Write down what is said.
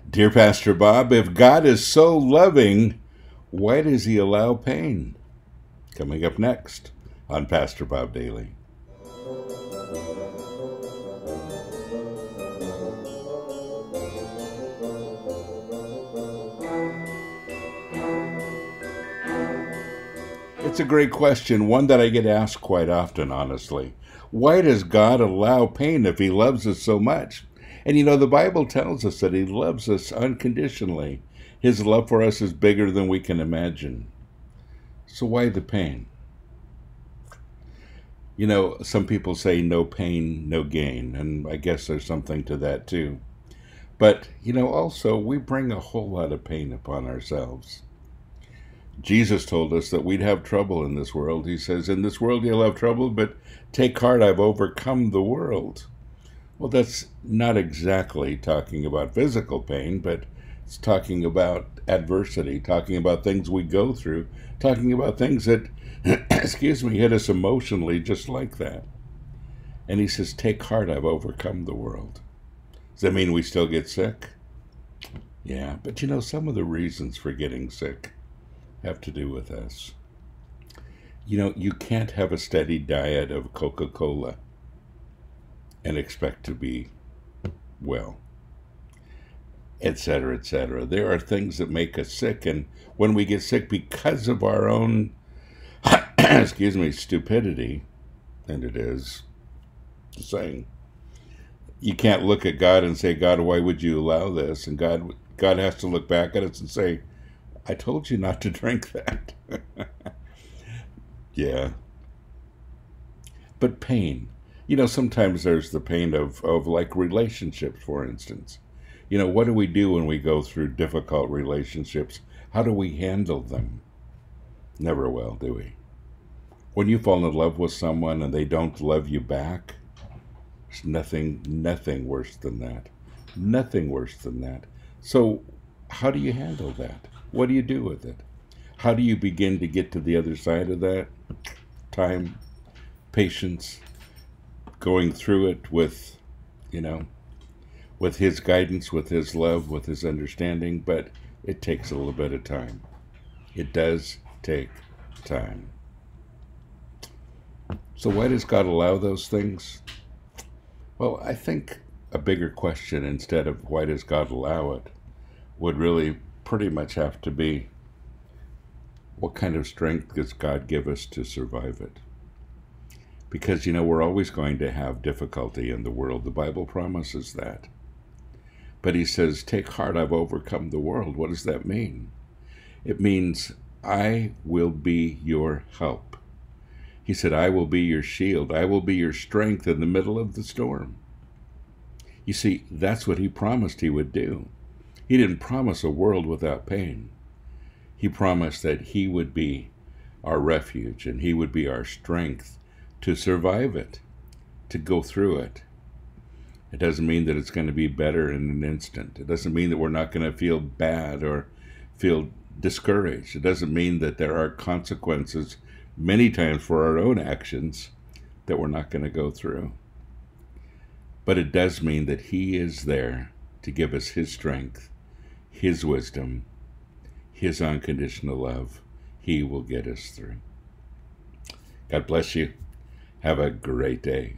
Dear Pastor Bob, if God is so loving, why does he allow pain? Coming up next on Pastor Bob Daily. It's a great question, one that I get asked quite often, honestly. Why does God allow pain if he loves us so much? And the Bible tells us that he loves us unconditionally. His love for us is bigger than we can imagine. So why the pain? Some people say no pain, no gain, and I guess there's something to that too. But, also we bring a whole lot of pain upon ourselves. Jesus told us that we'd have trouble in this world. He says, in this world you'll have trouble, but take heart, I've overcome the world. Well, that's not exactly talking about physical pain, but it's talking about adversity, talking about things we go through, talking about things that, hit us emotionally just like that. And he says, take heart, I've overcome the world. Does that mean we still get sick? Yeah, but some of the reasons for getting sick have to do with us. You can't have a steady diet of Coca-Cola and expect to be well, etc., etc. There are things that make us sick, and when we get sick because of our own, stupidity, and it is the saying, you can't look at God and say, God, why would you allow this? And God has to look back at us and say, I told you not to drink that. Yeah. But pain. Sometimes there's the pain of like relationships, for instance. What do we do when we go through difficult relationships? How do we handle them? Never well, do we? When you fall in love with someone and they don't love you back, there's nothing worse than that. Nothing worse than that. So how do you handle that? What do you do with it? How do you begin to get to the other side of that? Time, patience, going through it with, with his guidance, with his love, with his understanding, but it takes a little bit of time. It does take time. So why does God allow those things? Well, I think a bigger question, instead of why does God allow it, would really pretty much have to be, what kind of strength does God give us to survive it? Because, we're always going to have difficulty in the world. The Bible promises that. But he says, take heart, I've overcome the world. What does that mean? It means I will be your help. He said, I will be your shield. I will be your strength in the middle of the storm. You see, that's what he promised he would do. He didn't promise a world without pain. He promised that he would be our refuge and he would be our strength to survive it, to go through it. It doesn't mean that it's going to be better in an instant. It doesn't mean that we're not going to feel bad or feel discouraged. It doesn't mean that there are consequences many times for our own actions that we're not going to go through. But it does mean that he is there to give us his strength, his wisdom, his unconditional love. He will get us through. God bless you. Have a great day.